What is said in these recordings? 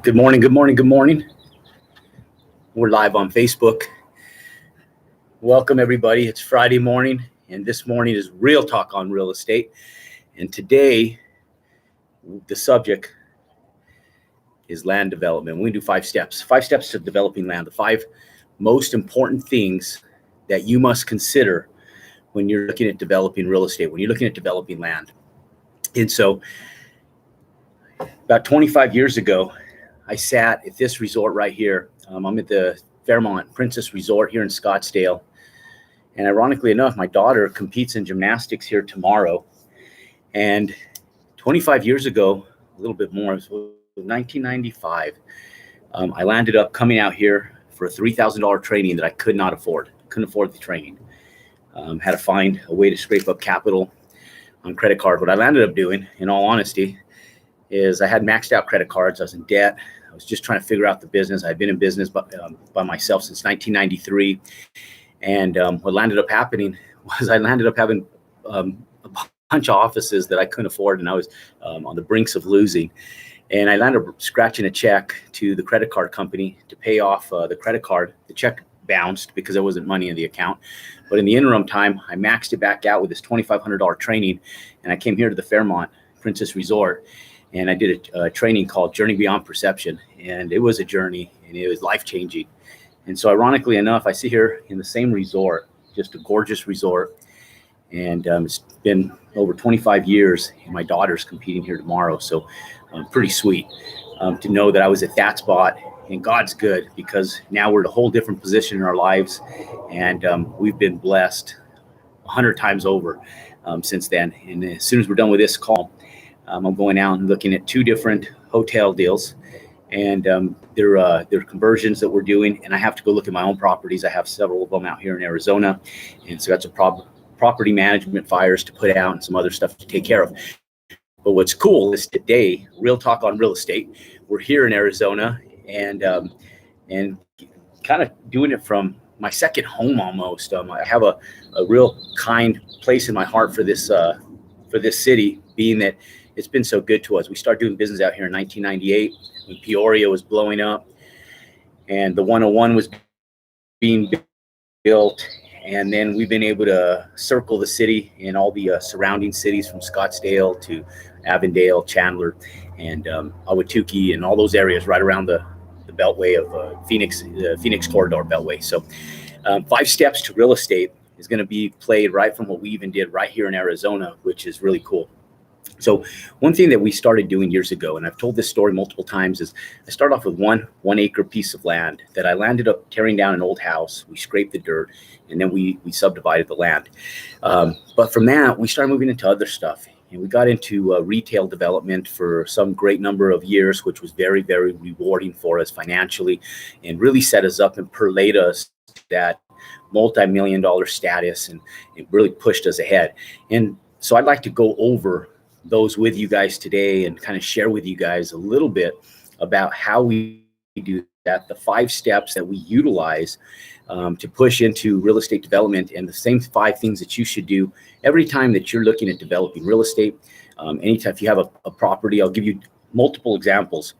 Good morning, good morning, good morning. We're live on Facebook. Welcome everybody. It's Friday morning, and this morning is Real Talk on Real Estate. And today, the subject is land development. We're gonna do 5 steps. 5 steps to developing land. The 5 most important things that you must consider when you're looking at developing real estate, when you're looking at developing land. And so, about 25 years ago, I sat at this resort right here. I'm at the Fairmont Princess Resort here in Scottsdale. And ironically enough, my daughter competes in gymnastics here tomorrow. And 25 years ago, a little bit more, it was 1995, I landed up coming out here for a $3,000 training that I could not afford. Couldn't afford the training. Had to find a way to scrape up capital on credit card. What I landed up doing, in all honesty, is I had maxed out credit cards. I was in debt. I was just trying to figure out the business. I'd been in business by myself since 1993. And what landed up happening was I landed up having a bunch of offices that I couldn't afford, and I was on the brinks of losing. And I landed up scratching a check to the credit card company to pay off the credit card. The check bounced because there wasn't money in the account. But in the interim time, I maxed it back out with this $2,500 training, and I came here to the Fairmont Princess Resort. And I did a training called Journey Beyond Perception. And it was a journey, and it was life-changing. And so ironically enough, I sit here in the same resort, just a gorgeous resort. And it's been over 25 years, and my daughter's competing here tomorrow. So pretty sweet to know that I was at that spot. And God's good, because now we're at a whole different position in our lives. And we've been blessed 100 times over since then. And as soon as we're done with this call, I'm going out and looking at 2 different hotel deals, and they're conversions that we're doing. And I have to go look at my own properties. I have several of them out here in Arizona, and so got some property management fires to put out and some other stuff to take care of. But what's cool is today, Real Talk on Real Estate, we're here in Arizona, and kind of doing it from my second home almost. I have a real kind place in my heart for this city, being that it's been so good to us. We started doing business out here in 1998 when Peoria was blowing up and the 101 was being built. And then we've been able to circle the city and all the surrounding cities from Scottsdale to Avondale, Chandler, and Ahwatukee, and all those areas right around the beltway of Phoenix, the Phoenix Corridor Beltway. So 5 steps to real estate is going to be played right from what we even did right here in Arizona, which is really cool. So one thing that we started doing years ago, and I've told this story multiple times, is I started off with one acre piece of land that I landed up tearing down an old house. We scraped the dirt, and then we subdivided the land. But from that, we started moving into other stuff. And we got into retail development for some great number of years, which was very, very rewarding for us financially, and really set us up and perlayed us that multi-million-dollar status, and it really pushed us ahead. And so I'd like to go over those with you guys today and kind of share with you guys a little bit about how we do that, the 5 steps that we utilize to push into real estate development, and the same 5 things that you should do every time that you're looking at developing real estate. Anytime if you have a property, I'll give you multiple examples.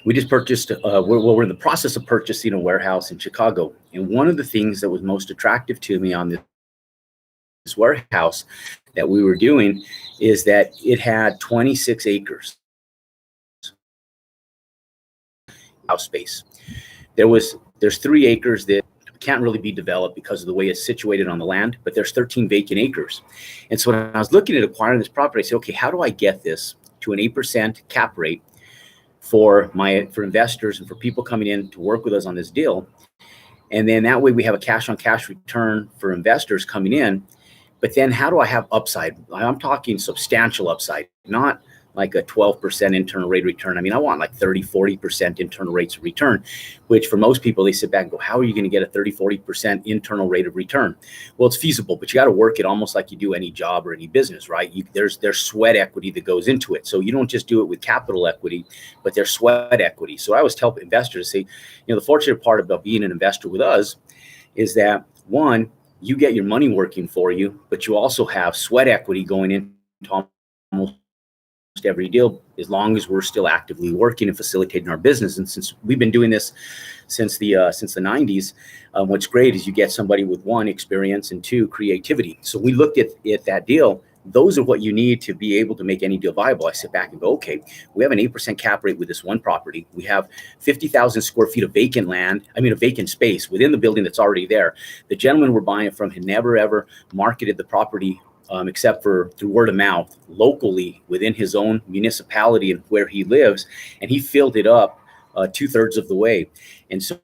We just purchased, we're in the process of purchasing a warehouse in Chicago. And one of the things that was most attractive to me on this warehouse that we were doing is that it had 26 acres house space. There's 3 acres that can't really be developed because of the way it's situated on the land, but there's 13 vacant acres. And so when I was looking at acquiring this property, I said, okay, how do I get this to an 8% cap rate for investors and for people coming in to work with us on this deal? And then that way we have a cash on cash return for investors coming in. But then how do I have upside? I'm talking substantial upside, not like a 12% internal rate of return. I mean, I want like 30-40% internal rates of return, which for most people, they sit back and go, how are you going to get a 30-40% internal rate of return? Well, it's feasible, but you got to work it almost like you do any job or any business, right? There's sweat equity that goes into it. So you don't just do it with capital equity, but there's sweat equity. So I always tell investors to say, the fortunate part about being an investor with us is that, one, you get your money working for you, but you also have sweat equity going into almost every deal, as long as we're still actively working and facilitating our business. And since we've been doing this since the 90s, what's great is you get somebody with one, experience, and two, creativity. So we looked at that deal. Those are what you need to be able to make any deal viable. I sit back and go, okay, we have an 8% cap rate with this one property. We have 50,000 square feet of vacant land, a vacant space within the building that's already there. The gentleman we're buying it from had never, ever marketed the property except for through word of mouth locally within his own municipality and where he lives. And he filled it up 2/3 of the way. And so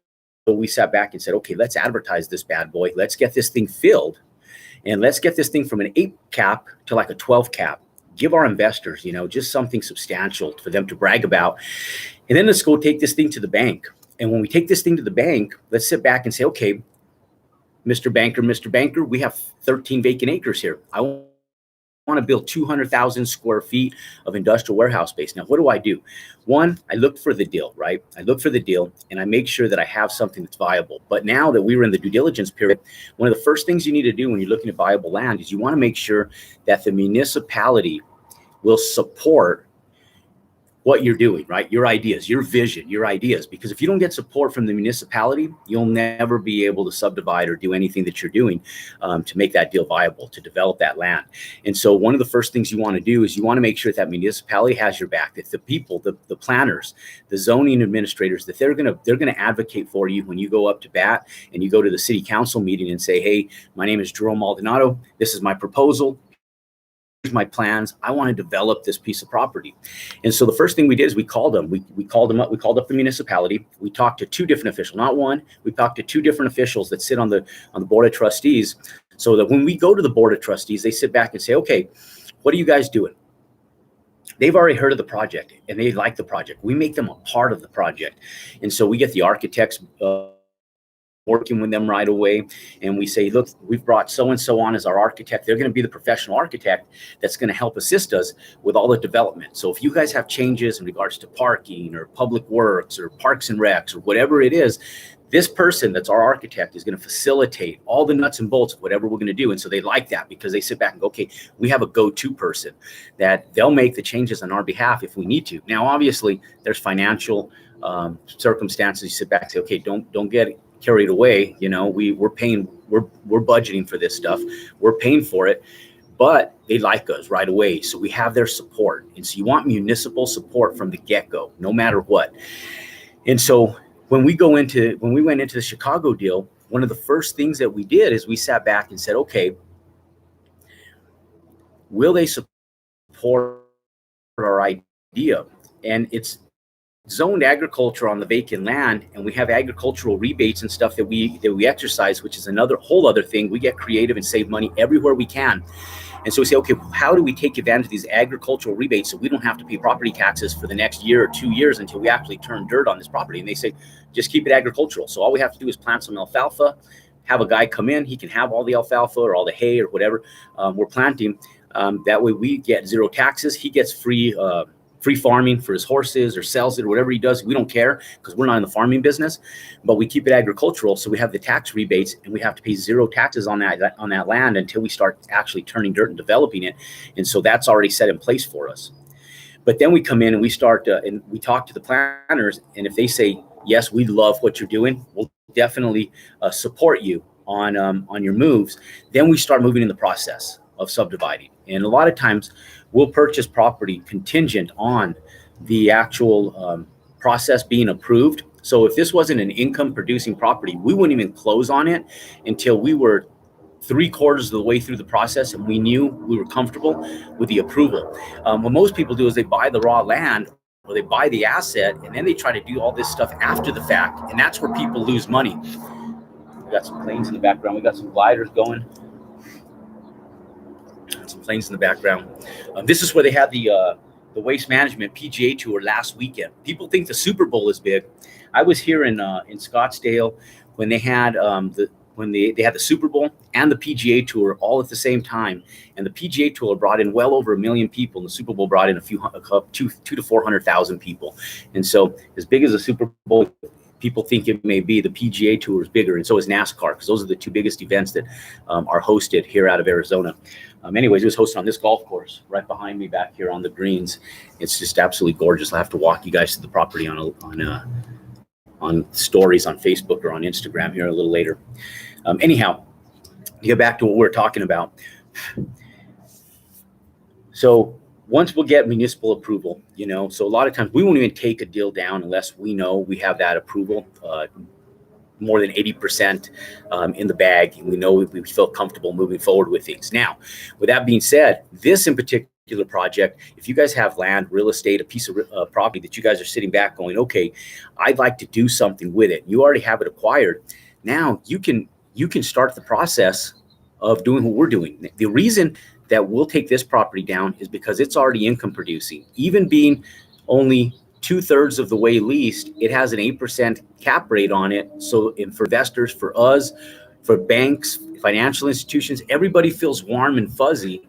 we sat back and said, okay, let's advertise this bad boy. Let's get this thing filled. And let's get this thing from an 8 cap to like a 12 cap. Give our investors, just something substantial for them to brag about. And then let's go take this thing to the bank. And when we take this thing to the bank, let's sit back and say, okay, Mr. Banker, we have 13 vacant acres here. I want to build 200,000 square feet of industrial warehouse space. Now, what do? One, I look for the deal, right? I look for the deal and I make sure that I have something that's viable. But now that we were in the due diligence period, one of the first things you need to do when you're looking at viable land is you want to make sure that the municipality will support what you're doing, right? Your ideas, your vision, your ideas. Because if you don't get support from the municipality, you'll never be able to subdivide or do anything that you're doing to make that deal viable, to develop that land. And so one of the first things you want to do is you want to make sure that municipality has your back, that the people, the planners, the zoning administrators, that they're gonna advocate for you when you go up to bat and you go to the city council meeting and say, hey, my name is Jerome Maldonado. This is my proposal. Here's my plans. I want to develop this piece of property. And so the first thing we did is we called them. We called them up. We called up the municipality. We talked to 2 different officials, not one. We talked to 2 different officials that sit on the board of trustees, so that when we go to the board of trustees, they sit back and say, okay, what are you guys doing? They've already heard of the project and they like the project. We make them a part of the project. And so we get the architects working with them right away. And we say, look, we've brought so-and-so on as our architect. They're going to be the professional architect that's going to help assist us with all the development. So if you guys have changes in regards to parking or public works or parks and recs or whatever it is, this person that's our architect is going to facilitate all the nuts and bolts of whatever we're going to do. And so they like that because they sit back and go, okay, we have a go-to person that they'll make the changes on our behalf if we need to. Now, obviously, there's financial circumstances. You sit back and say, okay, don't get carried away. We're paying, we're budgeting for this stuff. We're paying for it, but they like us right away. So we have their support. And so you want municipal support from the get-go, no matter what. And so when we went into the Chicago deal, one of the first things that we did is we sat back and said, okay, will they support our idea? And it's zoned agriculture on the vacant land, and we have agricultural rebates and stuff that we exercise, which is another whole other thing. We get creative and save money everywhere we can. And so we say, okay, how do we take advantage of these agricultural rebates so we don't have to pay property taxes for the next year or 2 years until we actually turn dirt on this property? And they say, just keep it agricultural. So all we have to do is plant some alfalfa, have a guy come in, he can have all the alfalfa or all the hay or whatever we're planting. That way we get 0 taxes. He gets free farming for his horses or sells it or whatever he does. We don't care because we're not in the farming business, but we keep it agricultural. So we have the tax rebates and we have to pay 0 taxes on that land until we start actually turning dirt and developing it. And so that's already set in place for us. But then we come in and we start and we talk to the planners. And if they say, yes, we love what you're doing, we'll definitely support you on your moves. Then we start moving in the process of subdividing. And a lot of times we'll purchase property contingent on the actual process being approved. So if this wasn't an income producing property, we wouldn't even close on it until we were 3/4 of the way through the process and we knew we were comfortable with the approval. What most people do is they buy the raw land or they buy the asset and then they try to do all this stuff after the fact. And that's where people lose money. We got some planes in the background. We got some gliders going. Some planes in the background. This is where they had the Waste Management PGA Tour last weekend. People think the Super Bowl is big. I was here in Scottsdale when they had they had the Super Bowl and the PGA Tour all at the same time. And the PGA Tour brought in well over 1 million people, and the Super Bowl brought in 200,000 to 400,000 people. And so, as big as the Super Bowl, people think it may be. The PGA Tour is bigger, and so is NASCAR, because those are the two biggest events that are hosted here out of Arizona. Anyways, it was hosted on this golf course right behind me back here on the greens. It's just absolutely gorgeous. I'll have to walk you guys to the property on stories on Facebook or on Instagram here a little later. Anyhow, to get back to what we're talking about. So once we'll get municipal approval, so a lot of times we won't even take a deal down unless we know we have that approval, more than 80% in the bag. And we know we feel comfortable moving forward with things. Now, with that being said, this in particular project, if you guys have land, real estate, a piece of property that you guys are sitting back going, okay, I'd like to do something with it. You already have it acquired. Now you can start the process of doing what we're doing. The reason that we'll take this property down is because it's already income producing. Even being only 2/3 of the way leased, it has an 8% cap rate on it. So for investors, for us, for banks, financial institutions, everybody feels warm and fuzzy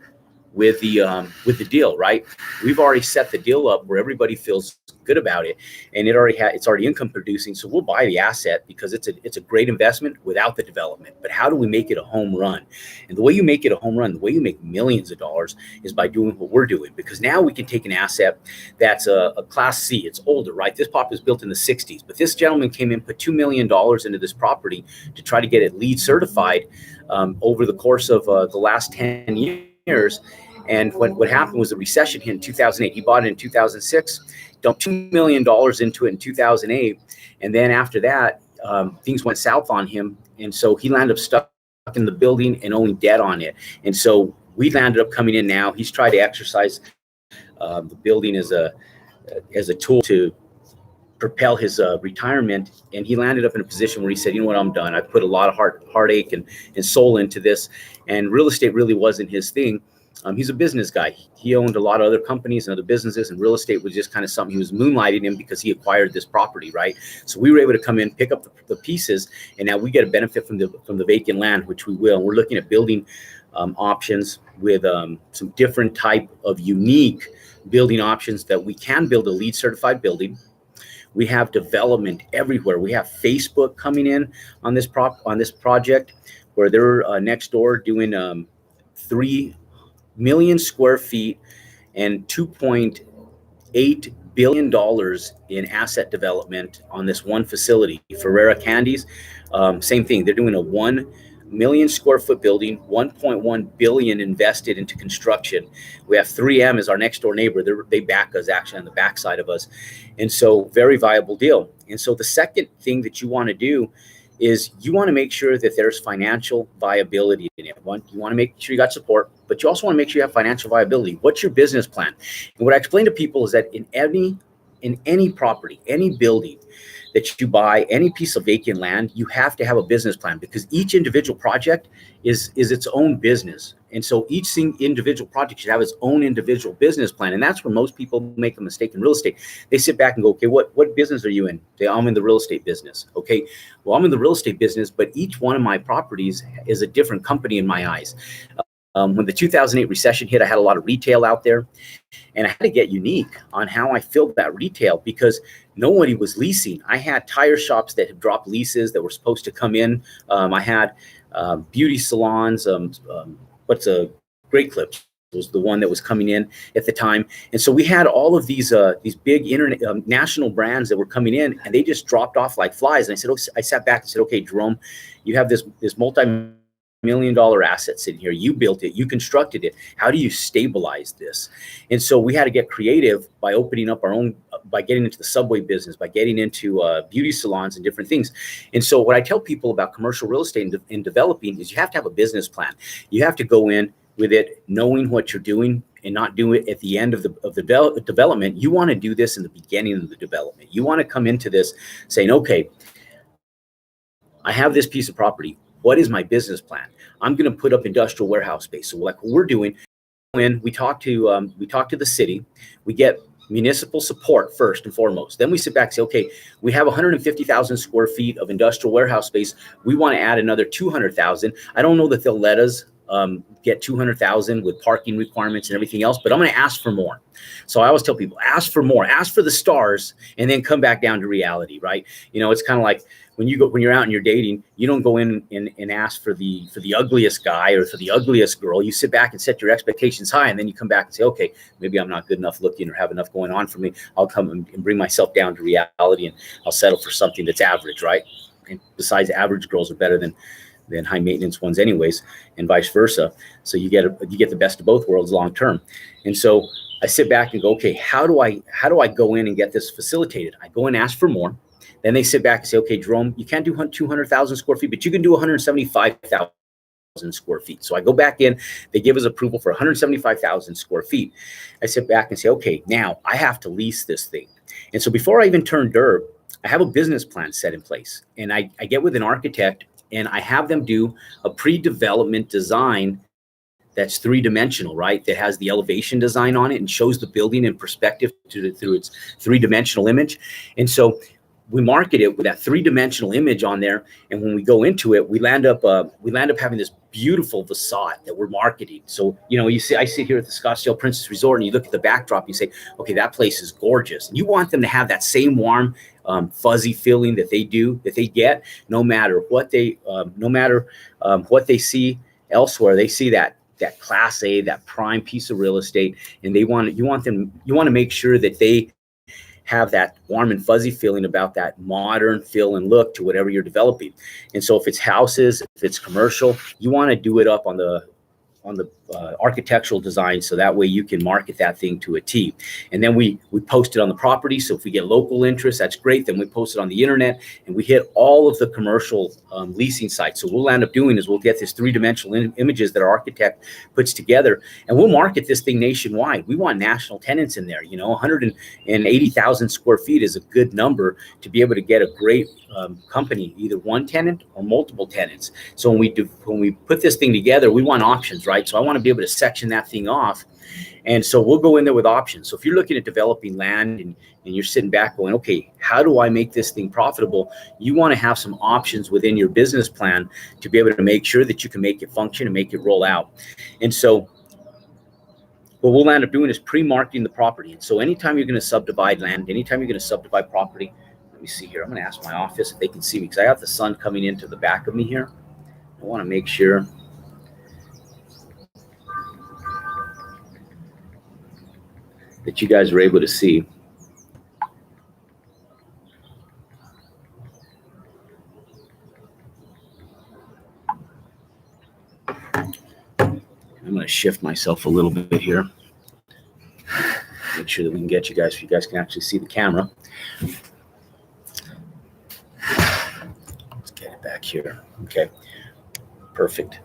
with the deal, right? We've already set the deal up where everybody feels good about it, and it's already income producing. So we'll buy the asset because it's a great investment without the development. But how do we make it a home run? And the way you make it a home run, the way you make millions of dollars, is by doing what we're doing. Because now we can take an asset that's a Class C. It's older, right? This property was built in the 60s, but this gentleman came in, put $2 million into this property to try to get it LEED certified over the course of the last 10 years. And what happened was the recession hit in 2008. He bought it in 2006, dumped $2 million into it in 2008. And then after that, things went south on him. And so he landed up stuck in the building and owing debt on it. And so we landed up coming in now. He's tried to exercise the building as a tool to propel his retirement. And he landed up in a position where he said, you know what, I'm done. I put a lot of heartache and soul into this. And real estate really wasn't his thing. He's a business guy. He owned a lot of other companies and other businesses, and real estate was just kind of something he was moonlighting in because he acquired this property, right? So we were able to come in, pick up the pieces, and now we get a benefit from the vacant land, which we will. And we're looking at building options with some different type of unique building options that we can build a LEED certified building. We have development everywhere. We have Facebook coming in on this project, where they're next door doing 3 million square feet and $2.8 billion in asset development on this one facility. Ferrera Candies, same thing. They're doing a 1 million square foot building, 1.1 billion invested into construction. We have 3M as our next door neighbor. They back us actually on the backside of us. And so very viable deal. And so the second thing that you want to do is you want to make sure that there's financial viability in it. You want to make sure you got support, but you also want to make sure you have financial viability. What's your business plan? And what I explain to people is that in any property, any building that you buy, any piece of vacant land, you have to have a business plan, because each individual project is its own business. And so each individual project should have its own individual business plan. And that's where most people make a mistake in real estate. They sit back and go, okay, what business are you in? I'm in the real estate business. Okay, well, I'm in the real estate business, but each one of my properties is a different company in my eyes. When the 2008 recession hit, I had a lot of retail out there, and I had to get unique on how I filled that retail, because nobody was leasing. I had tire shops that had dropped leases that were supposed to come in. I had beauty salons. What's a Great Clips was the one that was coming in at the time. And so we had all of these big internet national brands that were coming in, and they just dropped off like flies. And I sat back and said, okay, Jerome, you have this multi-million-dollar asset sitting here. You built it, you constructed it. How do you stabilize this? And so we had to get creative by opening up our own, by getting into the Subway business, by getting into beauty salons and different things. And so what I tell people about commercial real estate and developing is you have to have a business plan. You have to go in with it knowing what you're doing and not do it at the end of the development. You want to do this in the beginning of the development. You want to come into this saying, okay, I have this piece of property. What is my business plan? I'm going to put up industrial warehouse space. So like what we're doing, when we talk to the city, we get municipal support first and foremost. Then we sit back and say, okay, we have 150,000 square feet of industrial warehouse space. We want to add another 200,000. I don't know that they'll let us get 200,000 with parking requirements and everything else, but I'm going to ask for more. So I always tell people, ask for more, ask for the stars, and then come back down to reality, right? It's kind of like when you're out and you're dating, you don't go in and ask for the ugliest guy or for the ugliest girl. You sit back and set your expectations high, and then you come back and say, okay, maybe I'm not good enough looking or have enough going on for me. I'll come and bring myself down to reality, and I'll settle for something that's average, right? And besides, average girls are better than high maintenance ones anyways, and vice versa. So you get the best of both worlds long term. And so I sit back and go, okay, how do I go in and get this facilitated? I go and ask for more. Then they sit back and say, okay, Jerome, you can't do 200,000 square feet, but you can do 175,000 square feet. So I go back in, they give us approval for 175,000 square feet. I sit back and say, okay, now I have to lease this thing. And so before I even turn dirt, I have a business plan set in place, and I get with an architect and I have them do a pre-development design that's three-dimensional, right? That has the elevation design on it and shows the building in perspective through its three-dimensional image. And so we market it with that three-dimensional image on there, and when we go into it, we land up having this beautiful facade that we're marketing. So I sit here at the Scottsdale Princess Resort, and you look at the backdrop, and you say, okay, that place is gorgeous, and you want them to have that same warm, fuzzy feeling that they get, no matter what they see elsewhere. They see that class A, that prime piece of real estate, and you want to make sure that they have that warm and fuzzy feeling about that modern feel and look to whatever you're developing. And so if it's houses, if it's commercial, you want to do it up on the architectural design, so that way you can market that thing to a T. And then we post it on the property. So if we get local interest, that's great. Then we post it on the internet, and we hit all of the commercial leasing sites. So what we'll end up doing is we'll get this three-dimensional images that our architect puts together, and we'll market this thing nationwide. We want national tenants in there. 180,000 square feet is a good number to be able to get a great company, either one tenant or multiple tenants. So when we put this thing together, we want options, right? So I want to be able to section that thing off. And so we'll go in there with options. So if you're looking at developing land and you're sitting back going, okay, how do I make this thing profitable? You want to have some options within your business plan to be able to make sure that you can make it function and make it roll out. And so what we'll end up doing is pre-marketing the property. And so anytime you're going to subdivide land, anytime you're going to subdivide property, let me see here. I'm going to ask my office if they can see me, because I got the sun coming into the back of me here. I want to make sure that you guys are able to see. I'm going to shift myself a little bit here. Make sure that we can get you guys, so you guys can actually see the camera. Let's get it back here. Okay, perfect.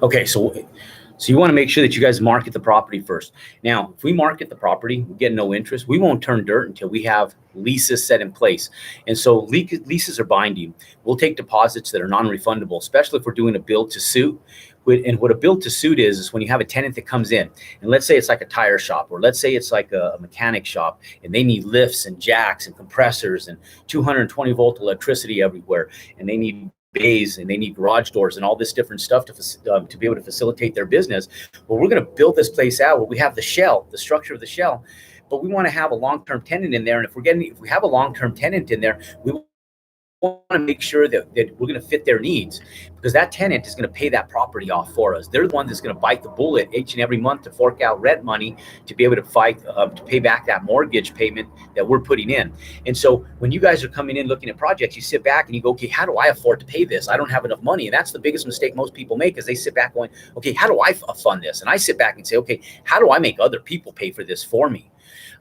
Okay, so you want to make sure that you guys market the property first. Now, if we market the property, we get no interest, we won't turn dirt until we have leases set in place. And so leases are binding. We'll take deposits that are non-refundable, especially if we're doing a build to suit. And what a build to suit is when you have a tenant that comes in, and let's say it's like a tire shop, or let's say it's like a mechanic shop, and they need lifts and jacks and compressors and 220 volt electricity everywhere, and they need bays and they need garage doors and all this different stuff to be able to facilitate their business. Well, we're going to build this place out where we have the shell, the structure of the shell, but we want to have a long-term tenant in there. And if we have a long-term tenant in there, we want to make sure that we're going to fit their needs, because that tenant is going to pay that property off for us. They're the one that's going to bite the bullet each and every month to fork out rent money to be able to pay back that mortgage payment that we're putting in. And so when you guys are coming in looking at projects, you sit back and you go, okay, how do I afford to pay this? I don't have enough money. And that's the biggest mistake most people make, is they sit back going, okay, how do I fund this? And I sit back and say, okay, how do I make other people pay for this for me?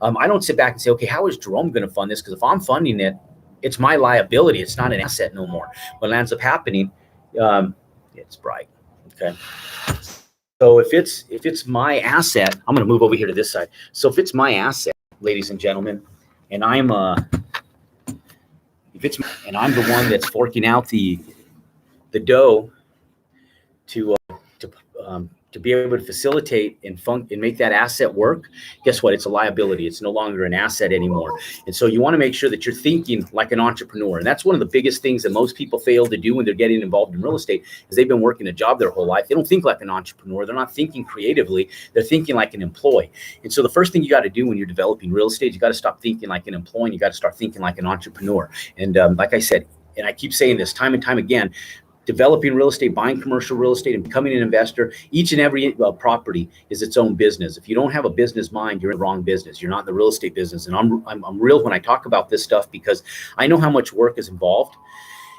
I don't sit back and say, okay, how is Jerome going to fund this? Because if I'm funding it, it's my liability. It's not an asset no more. What ends up happening, it's bright. Okay. So if it's my asset, I'm going to move over here to this side. So if it's my asset, ladies and gentlemen, and I'm the one that's forking out the dough to to be able to facilitate and make that asset work, guess what? It's a liability. It's no longer an asset anymore. And so you want to make sure that you're thinking like an entrepreneur. And that's one of the biggest things that most people fail to do when they're getting involved in real estate is they've been working a job their whole life. They don't think like an entrepreneur. They're not thinking creatively. They're thinking like an employee. And so the first thing you got to do when you're developing real estate, you got to stop thinking like an employee. And you got to start thinking like an entrepreneur. And like I said, and I keep saying this time and time again, developing real estate, buying commercial real estate, and becoming an investor, each and every property is its own business. If you don't have a business mind, you're in the wrong business. You're not in the real estate business. And I'm real when I talk about this stuff because I know how much work is involved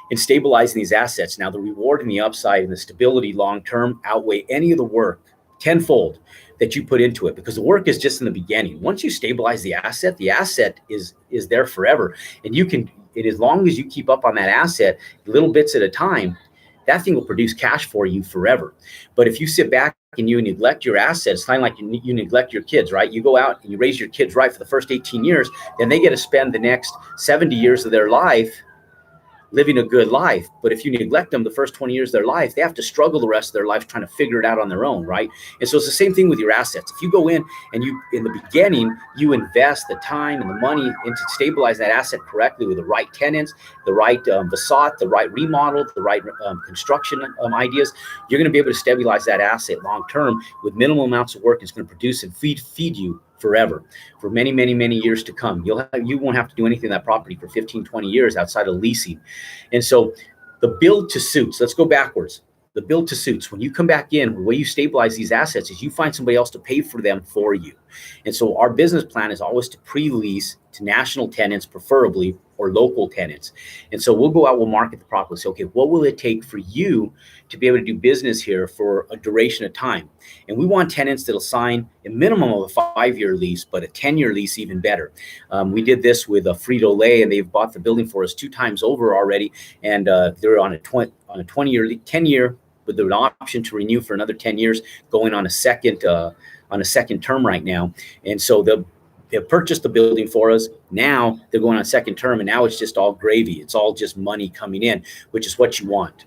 in stabilizing these assets. Now, the reward and the upside and the stability long-term outweigh any of the work tenfold that you put into it, because the work is just in the beginning. Once you stabilize the asset is there forever. And as long as you keep up on that asset, little bits at a time, that thing will produce cash for you forever. But if you sit back and you neglect your assets, it's kind of like you neglect your kids, right? You go out and you raise your kids right for the first 18 years, then they get to spend the next 70 years of their life living a good life. But if you neglect them the first 20 years of their life, they have to struggle the rest of their life trying to figure it out on their own, right? And so it's the same thing with your assets. If you go in and in the beginning, you invest the time and the money into stabilize that asset correctly with the right tenants, the right facade, the right remodel, the right construction ideas, you're going to be able to stabilize that asset long term with minimal amounts of work. It's going to produce and feed you forever, for many, many, many years to come. You won't have to do anything in that property for 15, 20 years outside of leasing. And so the build to suits, let's go backwards. The build to suits, when you come back in, the way you stabilize these assets is you find somebody else to pay for them for you. And so our business plan is always to pre-lease to national tenants, preferably, or local tenants. And so we'll go out, we'll market the property, say, okay, what will it take for you to be able to do business here for a duration of time? And we want tenants that'll sign a minimum of a 5-year lease, but a 10-year lease even better. We did this with Frito-Lay, and they've bought the building for us 2 times over already. And they're on a 20-year, 10-year, with an option to renew for another 10 years, going on a second term right now. And so they've purchased the building for us. Now they're going on second term, and now it's just all gravy. It's all just money coming in, which is what you want.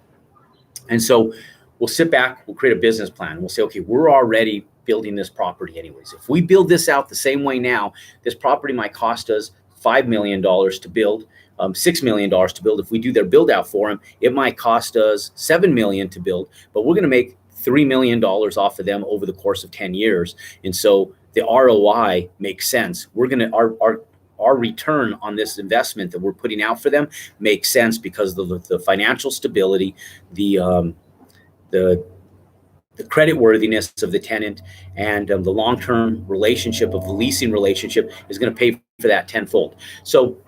And so we'll sit back, we'll create a business plan. We'll say, okay, we're already building this property anyways. If we build this out the same way now, this property might cost us $5 million to build, $6 million to build. If we do their build out for them, it might cost us $7 million to build, but we're going to make $3 million off of them over the course of 10 years. And so the ROI makes sense. Our return on this investment that we're putting out for them makes sense because of the financial stability, the credit worthiness of the tenant, and the long-term relationship of the leasing relationship is going to pay for that tenfold. So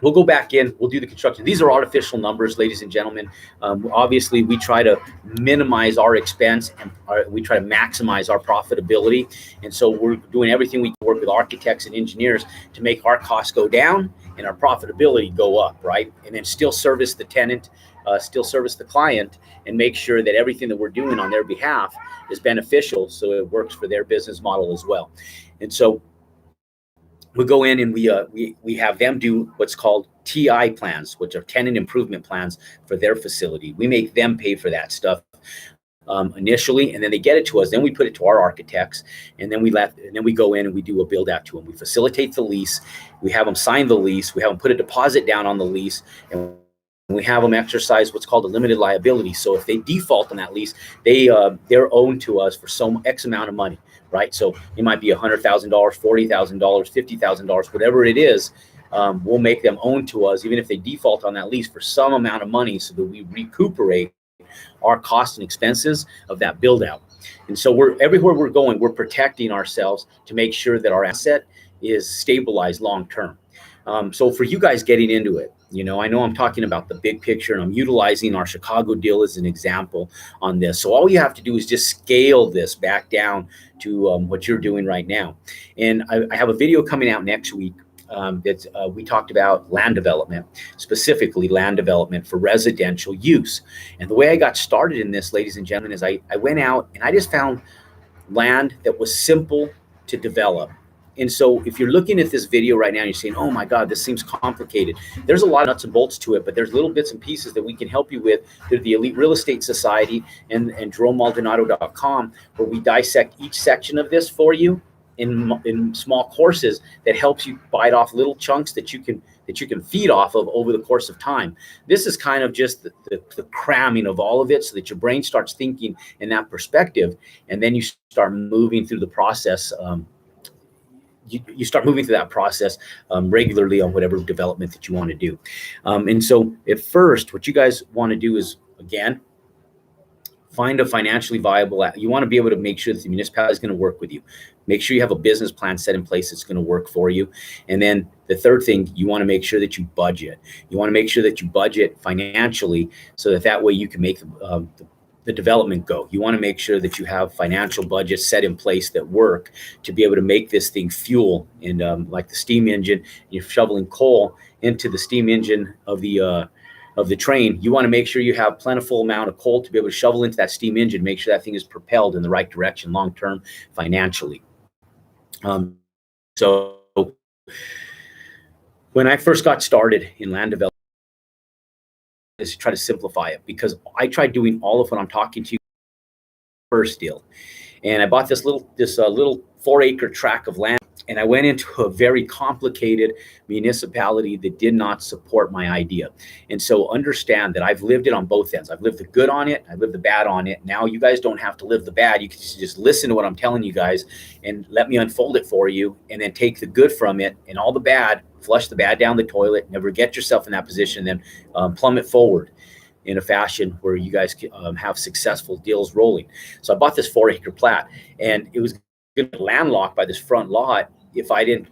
we'll go back in, we'll do the construction. These are artificial numbers, ladies and gentlemen. Obviously, we try to minimize our expense and we try to maximize our profitability. And so we're doing everything we can work with architects and engineers to make our costs go down and our profitability go up, right? And then still service the tenant, still service the client, and make sure that everything that we're doing on their behalf is beneficial so it works for their business model as well. And so we go in and we have them do what's called TI plans, which are tenant improvement plans for their facility. We make them pay for that stuff initially, and then they get it to us. Then we put it to our architects, and then we go in and we do a build out to them. We facilitate the lease. We have them sign the lease. We have them put a deposit down on the lease, and we have them exercise what's called a limited liability. So if they default on that lease, they're owed to us for some X amount of money, right? So it might be $100,000, $40,000, $50,000, whatever it is. We'll make them own to us, even if they default on that lease, for some amount of money, so that we recuperate our costs and expenses of that build out. And so everywhere we're going, we're protecting ourselves to make sure that our asset is stabilized long term. So for you guys getting into it, I know I'm talking about the big picture, and I'm utilizing our Chicago deal as an example on this. So all you have to do is just scale this back down to what you're doing right now. And I have a video coming out next week that we talked about land development, specifically land development for residential use. And the way I got started in this, ladies and gentlemen, is I went out and I just found land that was simple to develop. And so if you're looking at this video right now and you're saying, oh my God, this seems complicated, there's a lot of nuts and bolts to it, but there's little bits and pieces that we can help you with through the Elite Real Estate Society and JeromeMaldonado.com, where we dissect each section of this for you in small courses that helps you bite off little chunks that you can feed off of over the course of time. This is kind of just the cramming of all of it so that your brain starts thinking in that perspective, and then you start moving through the process. You start moving through that process regularly on whatever development that you want to do. And so at first, what you guys want to do is, again, find a financially viable, you want to be able to make sure that the municipality is going to work with you. Make sure you have a business plan set in place that's going to work for you. And then the third thing, you want to make sure that you budget. You want to make sure that you budget financially so that way you can make the development go. You want to make sure that you have financial budgets set in place that work to be able to make this thing fuel. And like the steam engine, you're shoveling coal into the steam engine of the train. You want to make sure you have plentiful amount of coal to be able to shovel into that steam engine, make sure that thing is propelled in the right direction long-term financially. So when I first got started in land development, is try to simplify it, because I tried doing all of what I'm talking to you first deal. And I bought this little 4-acre tract of land, and I went into a very complicated municipality that did not support my idea. And so understand that I've lived it on both ends. I've lived the good on it, I've lived the bad on it. Now you guys don't have to live the bad. You can just listen to what I'm telling you guys and let me unfold it for you, and then take the good from it and all the bad, flush the bad down the toilet, never get yourself in that position, then plummet forward in a fashion where you guys can, have successful deals rolling. So I bought this 4-acre plat, and it was going to be landlocked by this front lot if I didn't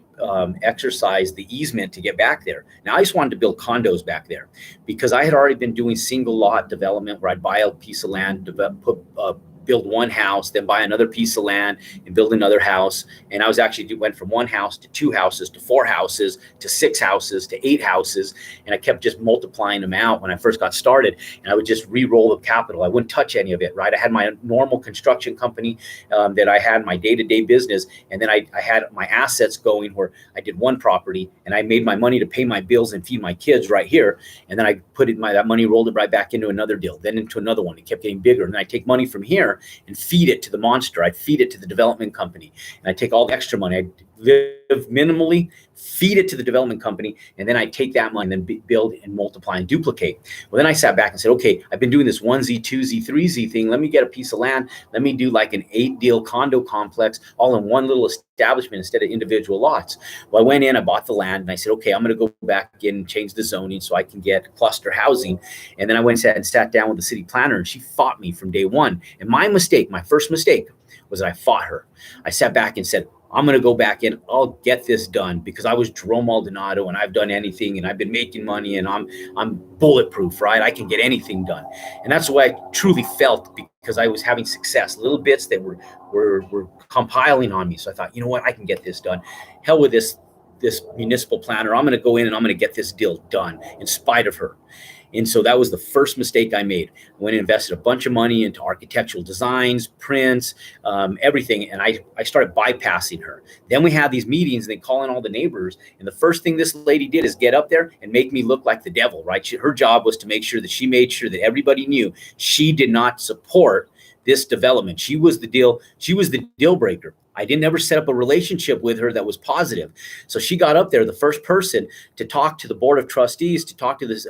exercise the easement to get back there. Now I just wanted to build condos back there because I had already been doing single lot development where I'd buy a piece of land, build one house, then buy another piece of land and build another house. And I was actually went from 1 house to 2 houses to 4 houses to 6 houses to 8 houses. And I kept just multiplying them out when I first got started. And I would just re-roll the capital. I wouldn't touch any of it, right? I had my normal construction company that I had my day-to-day business. And then I had my assets going where I did one property and I made my money to pay my bills and feed my kids right here. And then I put it, that money, rolled it right back into another deal, then into another one. It kept getting bigger. And then I take money from here and feed it to the monster. I'd feed it to the development company, and I take all the extra money. I live minimally, feed it to the development company, and then I take that money and then build and multiply and duplicate. Well, then I sat back and said, okay, I've been doing this 1Z, 2Z, 3Z thing. Let me get a piece of land. Let me do like an 8-deal condo complex all in one little establishment instead of individual lots. Well, I went in, I bought the land, and I said, okay, I'm going to go back in and change the zoning so I can get cluster housing. And then I went and sat down with the city planner, and she fought me from day one. And my first mistake was that I fought her. I sat back and said, I'm going to go back in. I'll get this done, because I was Jerome Maldonado and I've done anything and I've been making money and I'm bulletproof, right? I can get anything done. And that's what I truly felt, because I was having success, little bits that were compiling on me. So I thought, you know what? I can get this done. Hell with this municipal planner. I'm going to go in and I'm going to get this deal done in spite of her. And so that was the first mistake I made. I went and invested a bunch of money into architectural designs, prints, everything. And I started bypassing her. Then we had these meetings and they call in all the neighbors. And the first thing this lady did is get up there and make me look like the devil, right? Her job was to make sure that she made sure that everybody knew she did not support this development. She was the deal breaker. I didn't ever set up a relationship with her that was positive. So she got up there, the first person to talk to the board of trustees, to talk to this,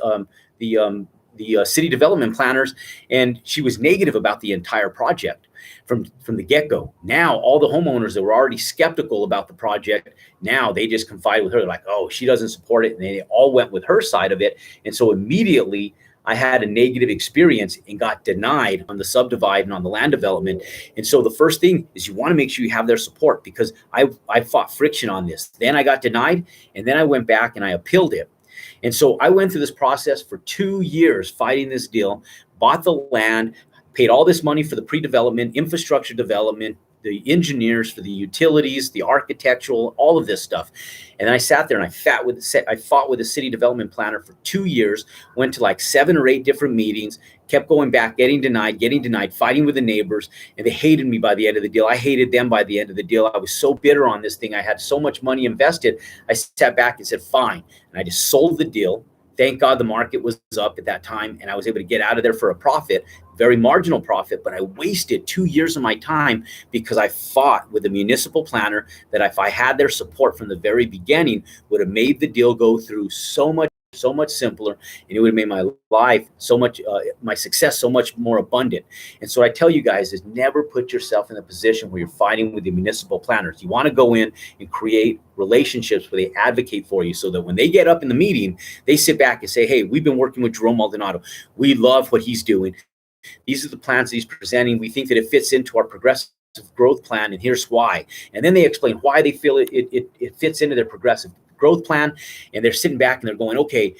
the city development planners, and she was negative about the entire project from the get-go. Now all the homeowners that were already skeptical about the project, now they just confide with her. They're like, oh, she doesn't support it, and they all went with her side of it. And so immediately I had a negative experience and got denied on the subdivide and on the land development. And so the first thing is you want to make sure you have their support, because I fought friction on this. Then I got denied, and then I went back and I appealed it. And so I went through this process for 2 years fighting this deal, bought the land, paid all this money for the pre-development, infrastructure development, the engineers, for the utilities, the architectural, all of this stuff. And then I sat there and I fought with the city development planner for 2 years, went to like 7 or 8 different meetings, kept going back, getting denied, fighting with the neighbors, and they hated me by the end of the deal. I hated them by the end of the deal. I was so bitter on this thing. I had so much money invested. I sat back and said, fine. And I just sold the deal. Thank God the market was up at that time, and I was able to get out of there for a profit, very marginal profit, but I wasted 2 years of my time because I fought with the municipal planner that if I had their support from the very beginning, would have made the deal go through so much simpler, and it would have made my life so much, my success so much more abundant. And so I tell you guys is never put yourself in a position where you're fighting with the municipal planners. You want to go in and create relationships where they advocate for you, so that when they get up in the meeting, they sit back and say, hey, we've been working with Jerome Maldonado. We love what he's doing. These are the plans that he's presenting. We think that it fits into our progressive growth plan, and here's why. And then they explain why they feel it fits into their progressive growth plan, and they're sitting back and they're going, okay.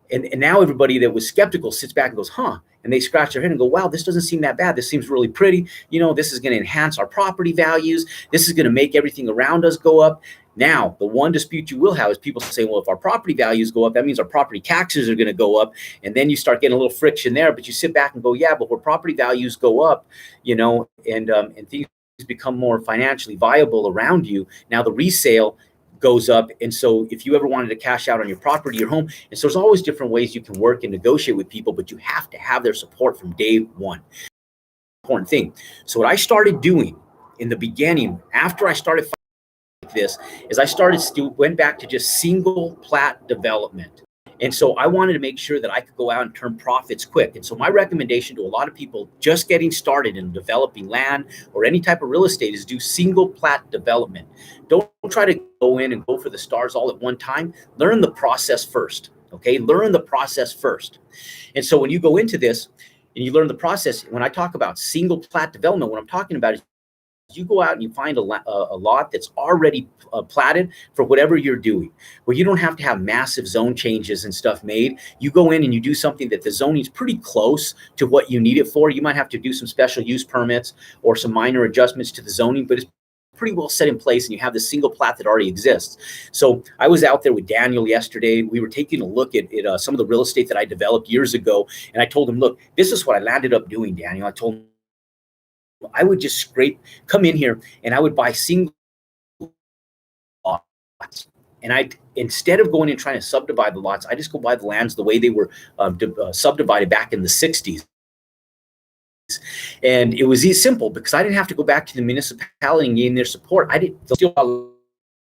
And now everybody that was skeptical sits back and goes, huh? And they scratch their head and go, wow, this doesn't seem that bad. This seems really pretty. You know, this is going to enhance our property values. This is going to make everything around us go up. Now, the one dispute you will have is people saying, well, if our property values go up, that means our property taxes are going to go up. And then you start getting a little friction there. But you sit back and go, yeah, but where property values go up, you know, and things become more financially viable around you. Now the resale goes up. And so if you ever wanted to cash out on your property, your home, and so there's always different ways you can work and negotiate with people, but you have to have their support from day one. Important thing. So what I started doing in the beginning, after I started like this, is I went back to just single plat development. And so I wanted to make sure that I could go out and turn profits quick. And so my recommendation to a lot of people just getting started in developing land or any type of real estate is do single plat development. Don't try to go in and go for the stars all at one time. Learn the process first. Okay, learn the process first. And so when you go into this and you learn the process, when I talk about single plat development, what I'm talking about is you go out and you find a lot that's already platted for whatever you're doing, where you don't have to have massive zone changes and stuff made. You go in and you do something that the zoning is pretty close to what you need it for. You might have to do some special use permits or some minor adjustments to the zoning, but it's pretty well set in place, and you have the single plat that already exists. So I was out there with Daniel yesterday. We were taking a look at some of the real estate that I developed years ago, and I told him, look, this is what I landed up doing, Daniel. I told him I would just come in here and I would buy single lots. And instead of going and trying to subdivide the lots, I just go buy the lands the way they were subdivided back in the 60s. And it was simple because I didn't have to go back to the municipality and gain their support. I didn't steal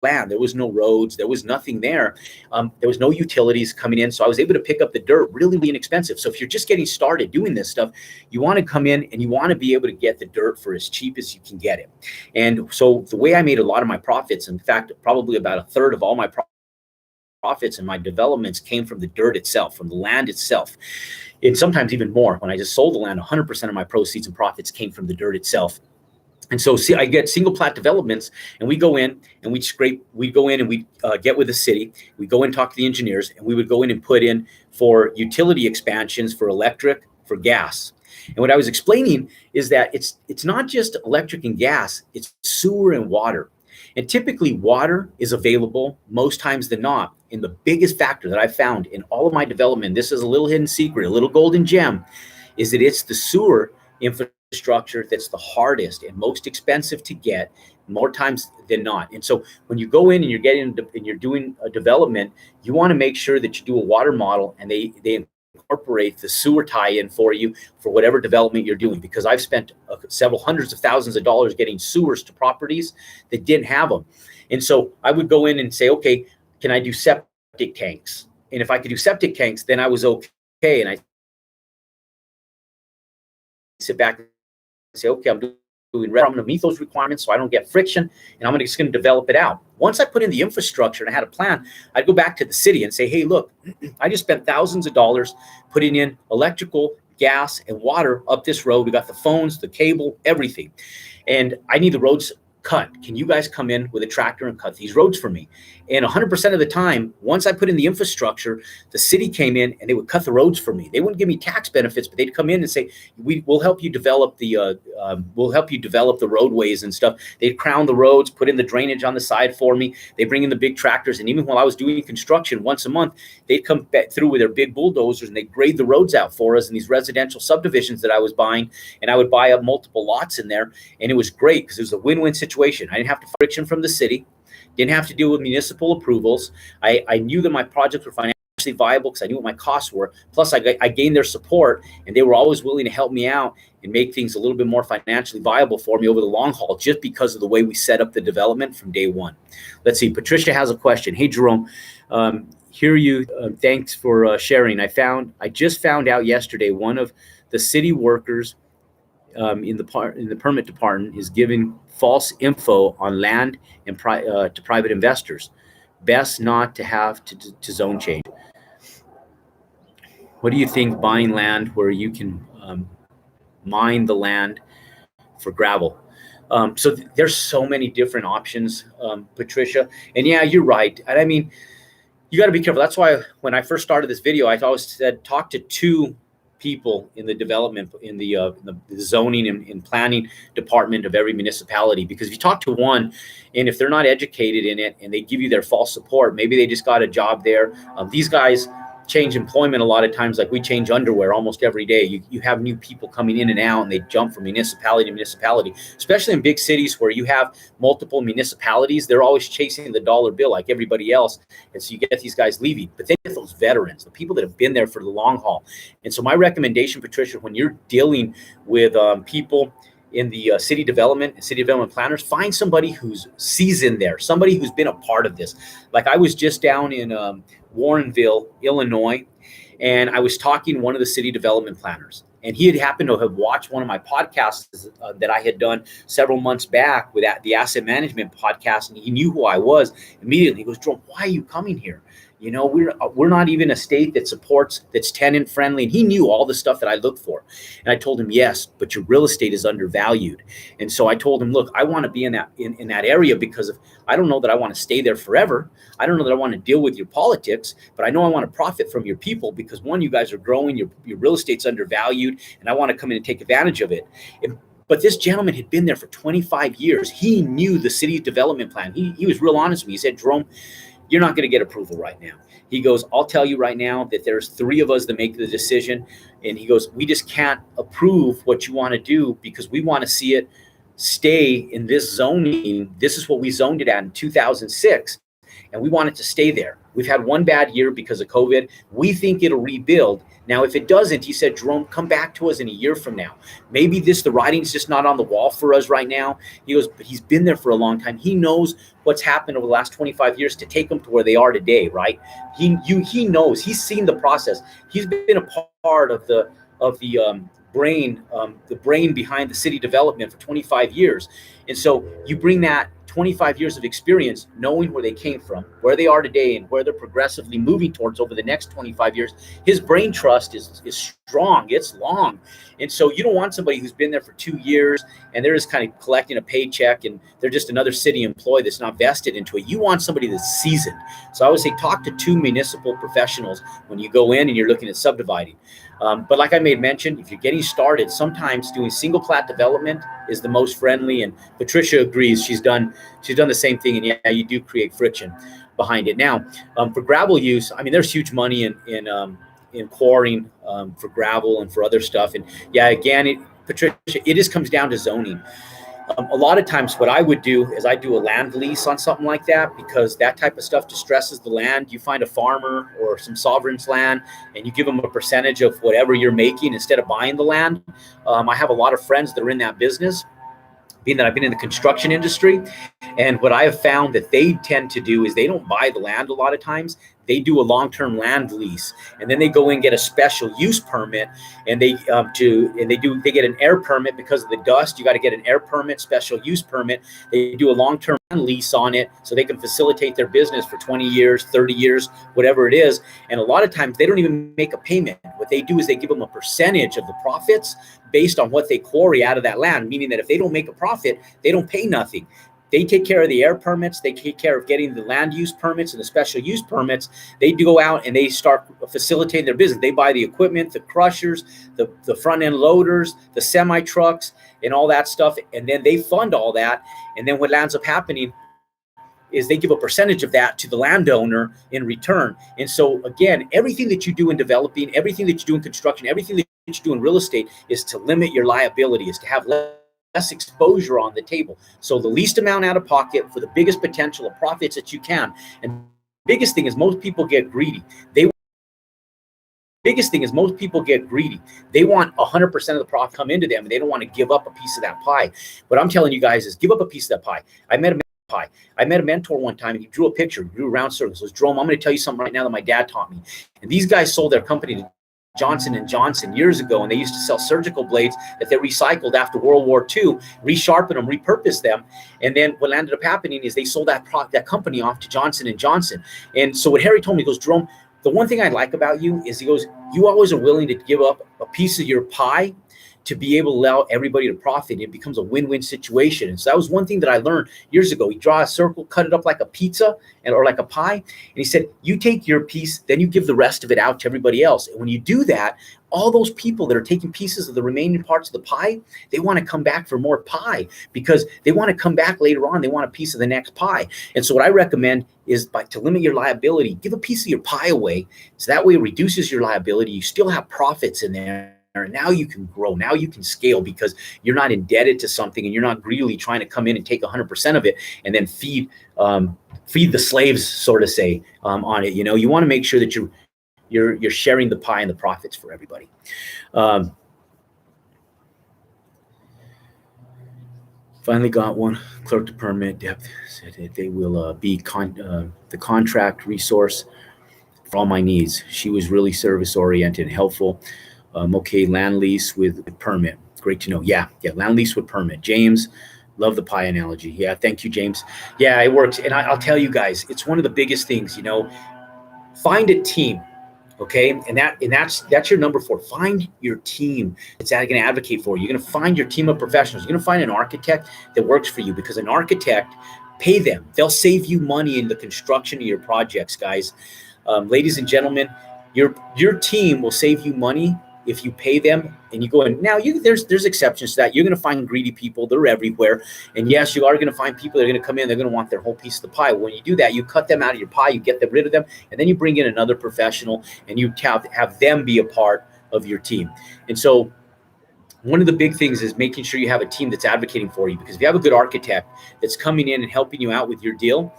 land. There was no roads. There was nothing there. There was no utilities coming in. So I was able to pick up the dirt really, really inexpensive. So if you're just getting started doing this stuff, you want to come in and you want to be able to get the dirt for as cheap as you can get it. And so the way I made a lot of my profits, in fact, probably about a third of all my profits and my developments came from the dirt itself, from the land itself. And sometimes even more. When I just sold the land, 100% of my proceeds and profits came from the dirt itself. And so I get single plat developments, and we go in and we go in and we get with the city. We go in and talk to the engineers, and we would go in and put in for utility expansions for electric, for gas. And what I was explaining is that it's not just electric and gas, it's sewer and water. And typically water is available most times than not. And the biggest factor that I found in all of my development, this is a little hidden secret, a little golden gem, is that it's the sewer infrastructure that's the hardest and most expensive to get more times than not. And so when you go in and you're doing a development, you want to make sure that you do a water model and they incorporate the sewer tie-in for you for whatever development you're doing, because I've spent several hundreds of thousands of dollars getting sewers to properties that didn't have them. And so I would go in and say, okay, can I do septic tanks? And if I could do septic tanks, then I was okay. And I sit back and say, okay, I'm going to meet those requirements so I don't get friction, and I'm just going to develop it out. Once I put in the infrastructure and I had a plan, I'd go back to the city and say, hey, look, I just spent thousands of dollars putting in electrical, gas, and water up this road. We got the phones, the cable, everything. And I need the roads can you guys come in with a tractor and cut these roads for me? And 100% of the time, once I put in the infrastructure, the city came in and they would cut the roads for me. They wouldn't give me tax benefits, but they'd come in and say, we'll help you develop the roadways and stuff. They'd crown the roads, put in the drainage on the side for me. They bring in the big tractors. And even while I was doing construction once a month, they'd come back through with their big bulldozers and they'd grade the roads out for us in these residential subdivisions that I was buying. And I would buy up multiple lots in there. And it was great because it was a win-win situation. I didn't have to friction from the city. Didn't have to deal with municipal approvals. I knew that my projects were financially viable because I knew what my costs were. Plus, I gained their support, and they were always willing to help me out and make things a little bit more financially viable for me over the long haul, just because of the way we set up the development from day one. Let's see. Patricia has a question. Hey, Jerome. Hear you. Thanks for sharing. I just found out yesterday one of the city workers in the permit department is giving false info on land and to private investors. Best not to have to zone change. What do you think buying land where you can mine the land for gravel? So there's so many different options, Patricia. And yeah, you're right. And I mean, you got to be careful. That's why when I first started this video, I always said talk to two people in the development, in the zoning and planning department of every municipality. Because if you talk to one, and if they're not educated in it and they give you their false support, maybe they just got a job there. These guys change employment a lot of times, like we change underwear almost every day. You have new people coming in and out, and they jump from municipality to municipality, especially in big cities where you have multiple municipalities. They're always chasing the dollar bill like everybody else. And so you get these guys leaving. But then you get those veterans, the people that have been there for the long haul. And so my recommendation, Patricia, when you're dealing with people in the city development planners, find somebody who's seasoned there, somebody who's been a part of this. Like I was just down in Warrenville, Illinois, and I was talking to one of the city development planners, and he had happened to have watched one of my podcasts that I had done several months back with the asset management podcast, and he knew who I was immediately. He goes, Jerome, why are you coming here? You know, we're not even a state that's tenant friendly. And he knew all the stuff that I look for. And I told him, yes, but your real estate is undervalued. And so I told him, look, I want to be in that area because I don't know that I want to stay there forever. I don't know that I want to deal with your politics, but I know I want to profit from your people because one, you guys are growing, your real estate's undervalued, and I want to come in and take advantage of it. But this gentleman had been there for 25 years. He knew the city development plan. He was real honest with me. He said, Jerome, you're not going to get approval right now. He goes, I'll tell you right now that there's 3 of us that make the decision. And he goes, we just can't approve what you want to do because we want to see it stay in this zoning. This is what we zoned it at in 2006. And we want it to stay there. We've had one bad year because of COVID. We think it'll rebuild. Now, if it doesn't, he said, Jerome, come back to us in a year from now. Maybe the writing's just not on the wall for us right now. He goes, but he's been there for a long time. He knows what's happened over the last 25 years to take them to where they are today, right? He knows. He's seen the process. He's been a part of the brain behind the city development for 25 years. And so you bring that 25 years of experience, knowing where they came from, where they are today, and where they're progressively moving towards over the next 25 years. His brain trust is strong. It's long. And so you don't want somebody who's been there for 2 years and they're just kind of collecting a paycheck and they're just another city employee that's not vested into it. You want somebody that's seasoned. So I would say talk to 2 municipal professionals when you go in and you're looking at subdividing. But like I made mention, if you're getting started, sometimes doing single plat development is the most friendly. And Patricia agrees. She's done the same thing. And yeah, you do create friction behind it. Now, for gravel use, I mean, there's huge money in quarrying for gravel and for other stuff. And yeah, again, Patricia, it just comes down to zoning. A lot of times what I would do is I do a land lease on something like that because that type of stuff distresses the land. You find a farmer or some sovereign's land and you give them a percentage of whatever you're making instead of buying the land. I have a lot of friends that are in that business, being that I've been in the construction industry. And what I have found that they tend to do is they don't buy the land a lot of times. They do a long-term land lease, and then they go in and get a special use permit, and they get an air permit because of the dust. You got to get an air permit, special use permit. They do a long-term lease on it so they can facilitate their business for 20 years, 30 years, whatever it is. And a lot of times they don't even make a payment. What they do is they give them a percentage of the profits based on what they quarry out of that land, meaning that if they don't make a profit, they don't pay nothing. They take care of the air permits. They take care of getting the land use permits and the special use permits. They go out and they start facilitating their business. They buy the equipment, the crushers, the front end loaders, the semi trucks, and all that stuff. And then they fund all that. And then what ends up happening is they give a percentage of that to the landowner in return. And so again, everything that you do in developing, everything that you do in construction, everything that you do in real estate is to limit your liability, is to have less exposure on the table. So the least amount out of pocket for the biggest potential of profits that you can. And the biggest thing is most people get greedy. They want 100% of the profit come into them, and they don't want to give up a piece of that pie. What I'm telling you guys is give up a piece of that pie. I met a mentor one time, and he drew a picture, drew a round circle. So Jerome, I'm going to tell you something right now that my dad taught me. And these guys sold their company to Johnson & Johnson years ago, and they used to sell surgical blades that they recycled after World War II, resharpened them, repurposed them. And then what ended up happening is they sold that company off to Johnson & Johnson. And so what Harry told me, he goes, Jerome, the one thing I like about you is, he goes, you always are willing to give up a piece of your pie to be able to allow everybody to profit. It becomes a win-win situation. And so that was one thing that I learned years ago. You draw a circle, cut it up like a pizza or like a pie. And he said, you take your piece, then you give the rest of it out to everybody else. And when you do that, all those people that are taking pieces of the remaining parts of the pie, they want to come back for more pie because they want to come back later on. They want a piece of the next pie. And so what I recommend is to limit your liability, give a piece of your pie away. So that way it reduces your liability. You still have profits in there. And now you can grow. Now you can scale because you're not indebted to something, and you're not greedily trying to come in and take 100% of it and then feed the slaves, sort of say, on it. You know, you want to make sure that you're sharing the pie and the profits for everybody. Finally got one. Clerk to permit depth said that they will be the contract resource for all my needs. She was really service oriented and helpful. Okay, land lease with permit. Great to know. Yeah, land lease with permit. James, love the pie analogy. Yeah, thank you, James. Yeah, it works. And I'll tell you guys, it's one of the biggest things, you know. Find a team, okay? And that's your number 4. Find your team that's going to advocate for you. You're going to find your team of professionals. You're going to find an architect that works for you, because an architect, pay them. They'll save you money in the construction of your projects, guys. Ladies and gentlemen, your team will save you money if you pay them and you go in. Now, there's exceptions to that. You're going to find greedy people. They're everywhere. And yes, you are going to find people that are going to come in. They're going to want their whole piece of the pie. When you do that, you cut them out of your pie. You get rid of them. And then you bring in another professional, and you have them be a part of your team. And so one of the big things is making sure you have a team that's advocating for you, because if you have a good architect that's coming in and helping you out with your deal,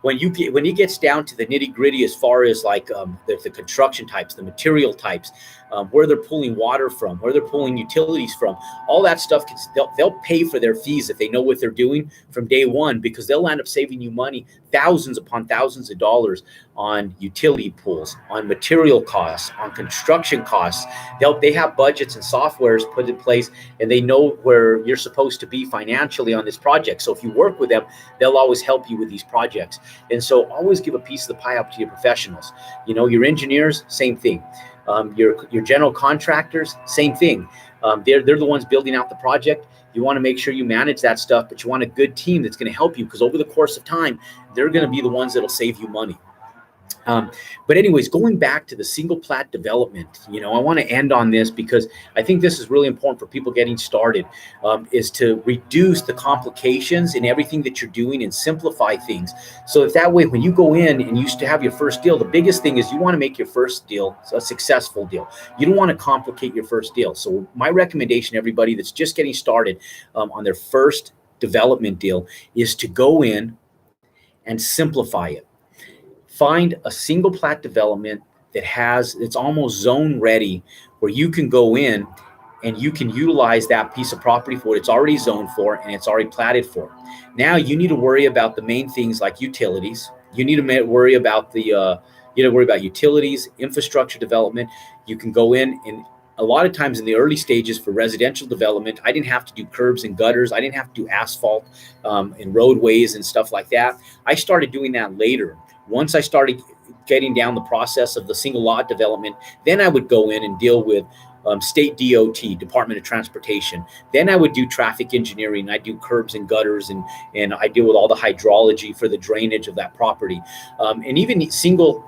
when it gets down to the nitty gritty, as far as like the construction types, the material types, where they're pulling water from, where they're pulling utilities from, all that stuff, they'll pay for their fees if they know what they're doing from day one, because they'll end up saving you money, thousands upon thousands of dollars on utility pools, on material costs, on construction costs. They have budgets and softwares put in place, and they know where you're supposed to be financially on this project. So if you work with them, they'll always help you with these projects. And so always give a piece of the pie up to your professionals. You know, your engineers, same thing. Your general contractors, same thing. They're the ones building out the project. You want to make sure you manage that stuff, but you want a good team that's going to help you, because over the course of time, they're going to be the ones that'll save you money. But anyways, going back to the single plat development, you know, I want to end on this because I think this is really important for people getting started, is to reduce the complications in everything that you're doing and simplify things. So if that way, when you go in and you used to have your first deal, the biggest thing is you want to make your first deal a successful deal. You don't want to complicate your first deal. So my recommendation, everybody that's just getting started on their first development deal, is to go in and simplify it. Find a single plat development it's almost zone ready, where you can go in and you can utilize that piece of property for what it's already zoned for and it's already platted for. Now you need to worry about the main things like utilities. You need to worry about utilities, infrastructure development. You can go in, and a lot of times in the early stages for residential development, I didn't have to do curbs and gutters. I didn't have to do asphalt and roadways and stuff like that. I started doing that later. Once I started getting down the process of the single lot development. Then I would go in and deal with state DOT, Department of Transportation. Then I would do traffic engineering. I do curbs and gutters, and I deal with all the hydrology for the drainage of that property. And even single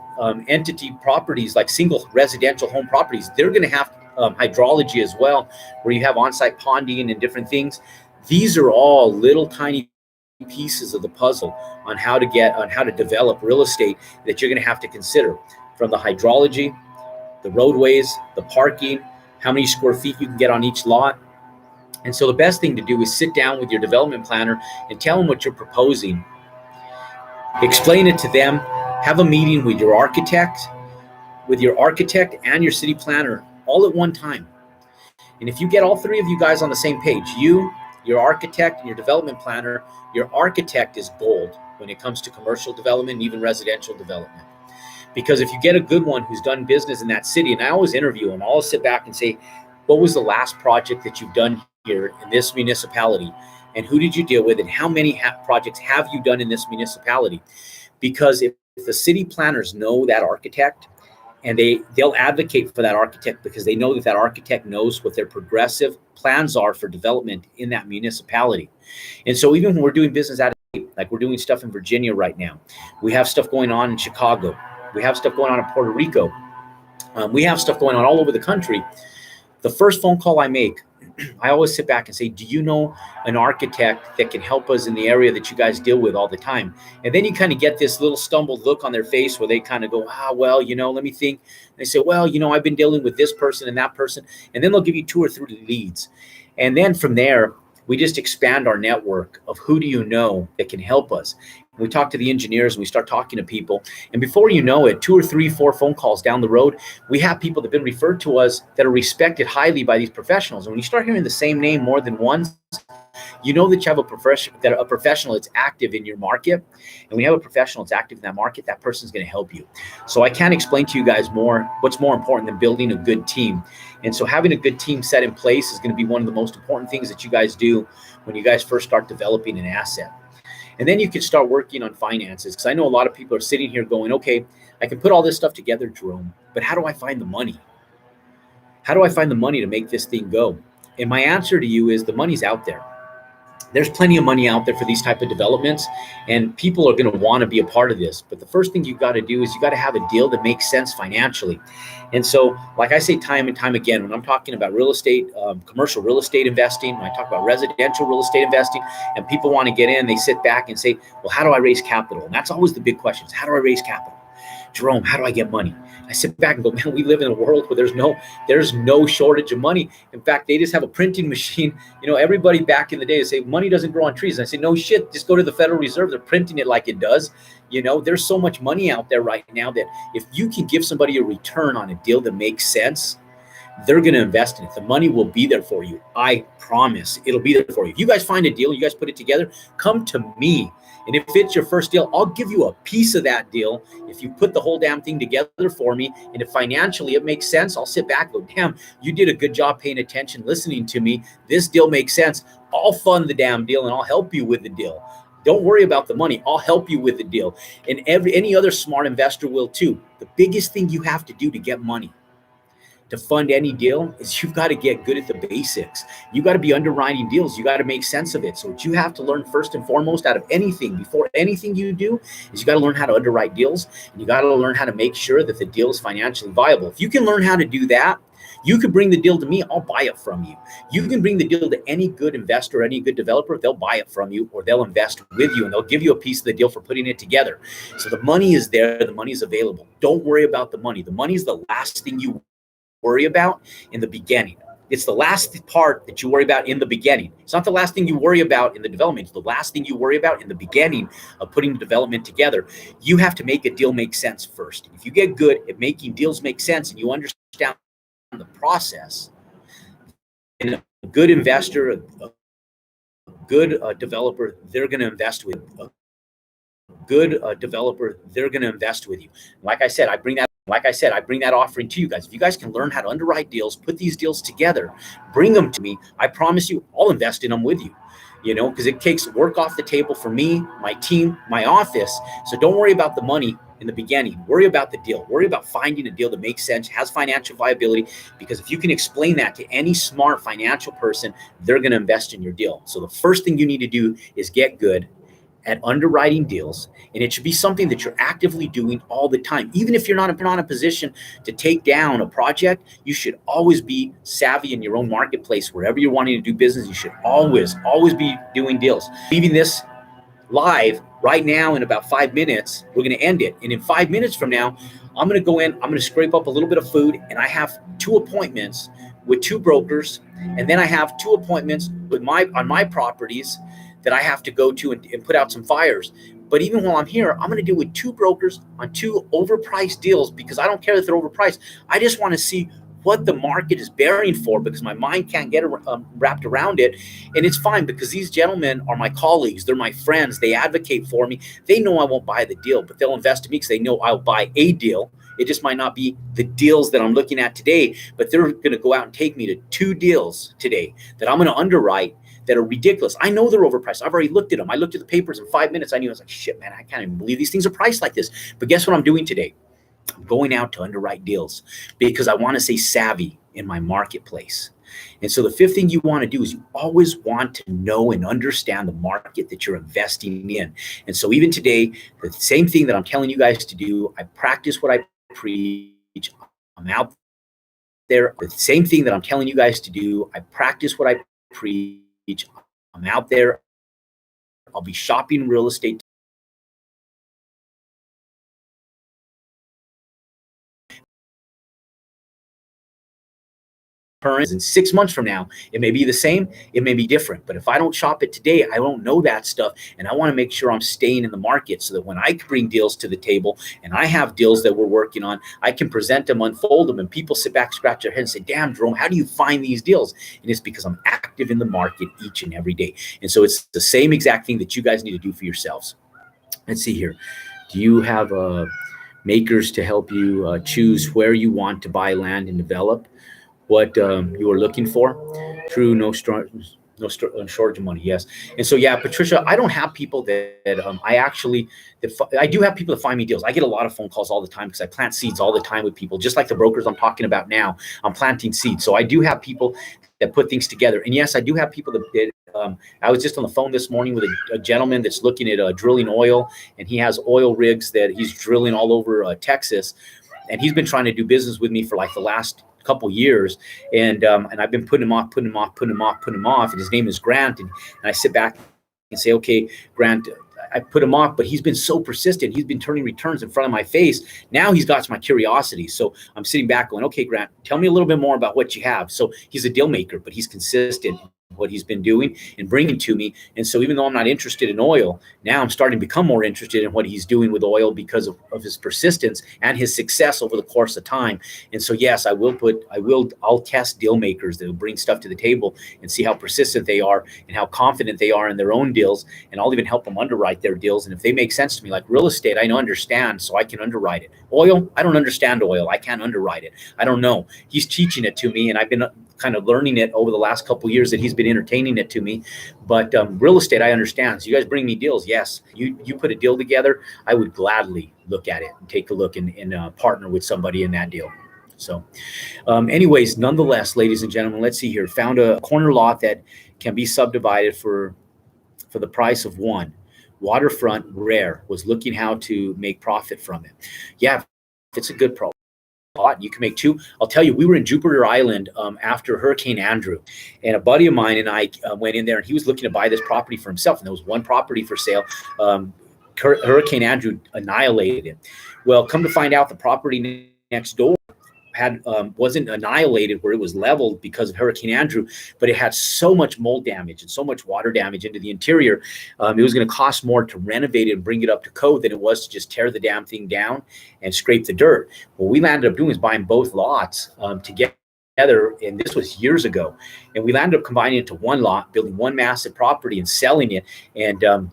entity properties, like single residential home properties, they're going to have hydrology as well, where you have on-site ponding and different things. These are all little tiny pieces of the puzzle on how to develop real estate that you're going to have to consider, from the hydrology, the roadways, the parking, how many square feet you can get on each lot. And so the best thing to do is sit down with your development planner and tell them what you're proposing. Explain it to them. Have a meeting with your architect and your city planner all at one time. And if you get all three of you guys on the same page, you, your architect, and your development planner, your architect is gold when it comes to commercial development and even residential development. Because if you get a good one who's done business in that city, and I always interview them, I'll sit back and say, what was the last project that you've done here in this municipality? And who did you deal with? And how many projects have you done in this municipality? Because if the city planners know that architect, and they'll advocate for that architect because they know that architect knows what their progressive plans are for development in that municipality. And so even when we're doing business out of state, like we're doing stuff in Virginia right now, we have stuff going on in Chicago, we have stuff going on in Puerto Rico, we have stuff going on all over the country. The first phone call I make, I always sit back and say, do you know an architect that can help us in the area that you guys deal with all the time? And then you kind of get this little stumbled look on their face where they kind of go, well, let me think. And they say, well, I've been dealing with this person and that person. And then they'll give you 2 or 3 leads. And then from there, we just expand our network of who do you know that can help us. We talk to the engineers and we start talking to people. And before you know it, 2 or 3, 4 phone calls down the road, we have people that have been referred to us that are respected highly by these professionals. And when you start hearing the same name more than once, you know that you have a professional that's active in your market. And when you have a professional that's active in that market, that person's going to help you. So I can't explain to you guys what's more important than building a good team. And so having a good team set in place is going to be one of the most important things that you guys do when you guys first start developing an asset. And then you can start working on finances, because I know a lot of people are sitting here going, okay, I can put all this stuff together, Jerome, but how do I find the money? How do I find the money to make this thing go? And my answer to you is the money's out there. There's plenty of money out there for these type of developments, and people are going to want to be a part of this. But the first thing you got to do is you got to have a deal that makes sense financially. And so, like I say time and time again, when I'm talking about real estate, commercial real estate investing, when I talk about residential real estate investing, and people want to get in, they sit back and say, well, how do I raise capital? And that's always the big question: how do I raise capital? Jerome, how do I get money? I sit back and go, man, we live in a world where there's no shortage of money. In fact, they just have a printing machine. Everybody back in the day, they say money doesn't grow on trees. And I say, no shit, just go to the Federal Reserve. They're printing it like it does. There's so much money out there right now that if you can give somebody a return on a deal that makes sense, they're going to invest in it. The money will be there for you. I promise it'll be there for you. If you guys find a deal, you guys put it together, come to me. And if it's your first deal, I'll give you a piece of that deal. If you put the whole damn thing together for me, and if financially it makes sense, I'll sit back and go, damn, you did a good job paying attention, listening to me. This deal makes sense. I'll fund the damn deal and I'll help you with the deal. Don't worry about the money. I'll help you with the deal. And any other smart investor will too. The biggest thing you have to do to get money, to fund any deal, is you've got to get good at the basics. You got to be underwriting deals. You got to make sense of it. So what you have to learn first and foremost out of anything, before anything you do, is you got to learn how to underwrite deals, and you got to learn how to make sure that the deal is financially viable. If you can learn how to do that, you can bring the deal to me, I'll buy it from you. You can bring the deal to any good investor, any good developer, they'll buy it from you, or they'll invest with you, and they'll give you a piece of the deal for putting it together. So the money is there, the money is available. Don't worry about the money. The money is the last thing you worry about in the beginning. It's the last part that you worry about in the beginning. It's not the last thing you worry about in the development. It's the last thing you worry about in the beginning of putting the development together. You have to make a deal make sense first. If you get good at making deals make sense and you understand the process, and a good investor, a good developer, they're going to invest with you. They're going to invest with you. Like I said, I bring that offering to you guys. If you guys can learn how to underwrite deals, put these deals together, bring them to me, I promise you, I'll invest in them with you. Because it takes work off the table for me, my team, my office. So don't worry about the money in the beginning. Worry about the deal. Worry about finding a deal that makes sense, has financial viability, because if you can explain that to any smart financial person, they're going to invest in your deal. So the first thing you need to do is get good at underwriting deals, and it should be something that you're actively doing all the time. Even if you're not in a position to take down a project, you should always be savvy in your own marketplace. Wherever you're wanting to do business, you should always be doing deals. Leaving this live right now in about 5 minutes, we're going to end it. And in 5 minutes from now, I'm going to go in, I'm going to scrape up a little bit of food, and I have 2 appointments with 2 brokers, and then I have 2 appointments with on my properties that I have to go to and put out some fires. But even while I'm here, I'm going to deal with 2 brokers on 2 overpriced deals, because I don't care that they're overpriced. I just want to see what the market is bearing for, because my mind can't get wrapped around it. And it's fine, because these gentlemen are my colleagues. They're my friends. They advocate for me. They know I won't buy the deal, but they'll invest in me because they know I'll buy a deal. It just might not be the deals that I'm looking at today, but they're going to go out and take me to 2 deals today that I'm going to underwrite that are ridiculous. I know they're overpriced. I've already looked at them. I looked at the papers in 5 minutes. I knew. I was like, shit, man, I can't even believe these things are priced like this. But guess what I'm doing today? I'm going out to underwrite deals because I want to stay savvy in my marketplace. And so the 5th thing you want to do is you always want to know and understand the market that you're investing in. And so even today, the same thing that I'm telling you guys to do, I practice what I preach. I'm out there. The same thing that I'm telling you guys to do, I practice what I preach. I'm out there. I'll be shopping real estate. In 6 months from now, it may be the same, it may be different. But if I don't shop it today, I don't know that stuff. And I want to make sure I'm staying in the market so that when I bring deals to the table and I have deals that we're working on, I can present them, unfold them, and people sit back, scratch their head and say, damn, Jerome, how do you find these deals? And it's because I'm active in the market each and every day. And so it's the same exact thing that you guys need to do for yourselves. Let's see here. Do you have makers to help you choose where you want to buy land and develop what you are looking for? True, no shortage of money. Yes. And so, yeah, Patricia, I don't have people that I do have people that find me deals. I get a lot of phone calls all the time because I plant seeds all the time with people, just like the brokers I'm talking about now. I'm planting seeds. So I do have people that put things together. And yes, I do have people that I was just on the phone this morning with a gentleman that's looking at drilling oil, and he has oil rigs that he's drilling all over Texas. And he's been trying to do business with me for like the last couple years, and I've been putting him off, and his name is Grant, and I sit back and say, okay, Grant, I put him off, but he's been so persistent. He's been turning returns in front of my face. Now he's got my curiosity. So I'm sitting back going, okay, Grant, tell me a little bit more about what you have. So he's a deal maker, but he's consistent what he's been doing and bringing to me. And so even though I'm not interested in oil, now I'm starting to become more interested in what he's doing with oil because of his persistence and his success over the course of time. And so, yes, I'll test deal makers that will bring stuff to the table and see how persistent they are and how confident they are in their own deals. And I'll even help them underwrite their deals. And if they make sense to me, like real estate, I understand, so I can underwrite it. Oil, I don't understand oil. I can't underwrite it. I don't know. He's teaching it to me, and I've been kind of learning it over the last couple of years that he's been entertaining it to me. But real estate, I understand. So you guys bring me deals. Yes, you put a deal together, I would gladly look at it and take a look and partner with somebody in that deal. So anyways, nonetheless, ladies and gentlemen, let's see here. Found a corner lot that can be subdivided for the price of one. Waterfront, rare. Was looking how to make profit from it. Yeah, it's a good problem. You can make 2. I'll tell you, we were in Jupiter Island after Hurricane Andrew, and a buddy of mine and I went in there, and he was looking to buy this property for himself, and there was one property for sale. Hurricane Andrew annihilated it. Well, come to find out, the property next door wasn't annihilated where it was leveled because of Hurricane Andrew, but it had so much mold damage and so much water damage into the interior. It was going to cost more to renovate it and bring it up to code than it was to just tear the damn thing down and scrape the dirt. What we landed up doing is buying both lots together, and this was years ago. And we landed up combining it to one lot, building one massive property and selling it. And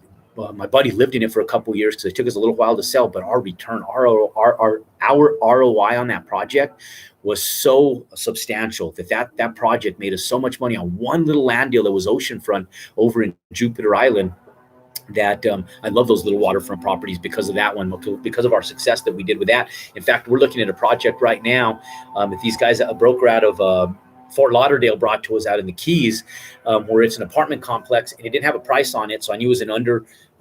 my buddy lived in it for a couple of years because it took us a little while to sell, but our return, our ROI on that project was so substantial that project made us so much money on one little land deal that was oceanfront over in Jupiter Island, that I love those little waterfront properties because of that one, because of our success that we did with that. In fact, we're looking at a project right now that these guys, a broker out of Fort Lauderdale, brought to us out in the Keys, where it's an apartment complex and it didn't have a price on it. So I knew it was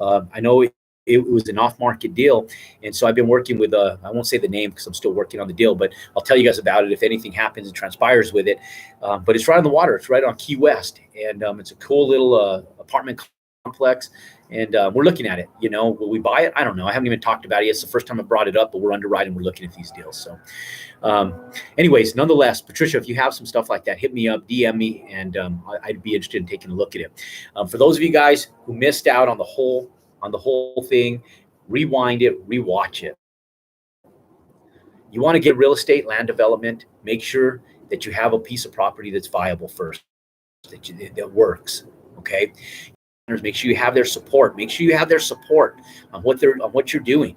I know it was an off-market deal. And so I've been working with, I won't say the name because I'm still working on the deal, but I'll tell you guys about it if anything happens and transpires with it. But it's right on the water. It's right on Key West. And it's a cool little apartment complex. And we're looking at it. Will we buy it? I don't know. I haven't even talked about it yet. It's the first time I brought it up, but we're underwriting. We're looking at these deals. So anyways, nonetheless, Patricia, if you have some stuff like that, hit me up, DM me, and I'd be interested in taking a look at it. For those of you guys who missed out on the whole thing, rewind it, rewatch it. You want to get real estate, land development, make sure that you have a piece of property that's viable first, that works. Okay. Make sure you have their support. Make sure you have their support on what you're doing.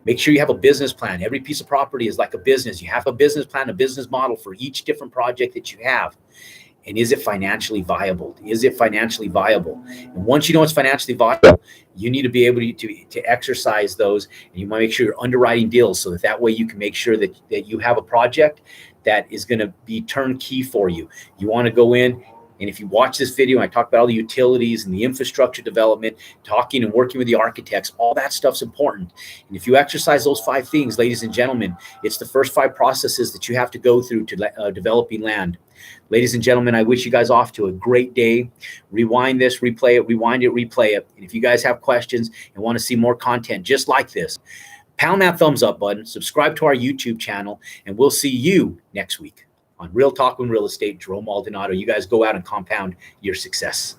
Make sure you have a business plan. Every piece of property is like a business. You have a business plan, a business model for each different project that you have. And is it financially viable? Is it financially viable? And once you know it's financially viable, you need to be able to exercise those. And you want to make sure you're underwriting deals so that way you can make sure that you have a project that is going to be turnkey for you. You want to go in. And if you watch this video, I talk about all the utilities and the infrastructure development, talking and working with the architects, all that stuff's important. And if you exercise those 5 things, ladies and gentlemen, it's the first 5 processes that you have to go through to developing land. Ladies and gentlemen, I wish you guys off to a great day. Rewind this, replay it, rewind it, replay it. And if you guys have questions and want to see more content just like this, pound that thumbs up button, subscribe to our YouTube channel, and we'll see you next week on Real Talk and Real Estate. Jerome Maldonado. You guys go out and compound your success.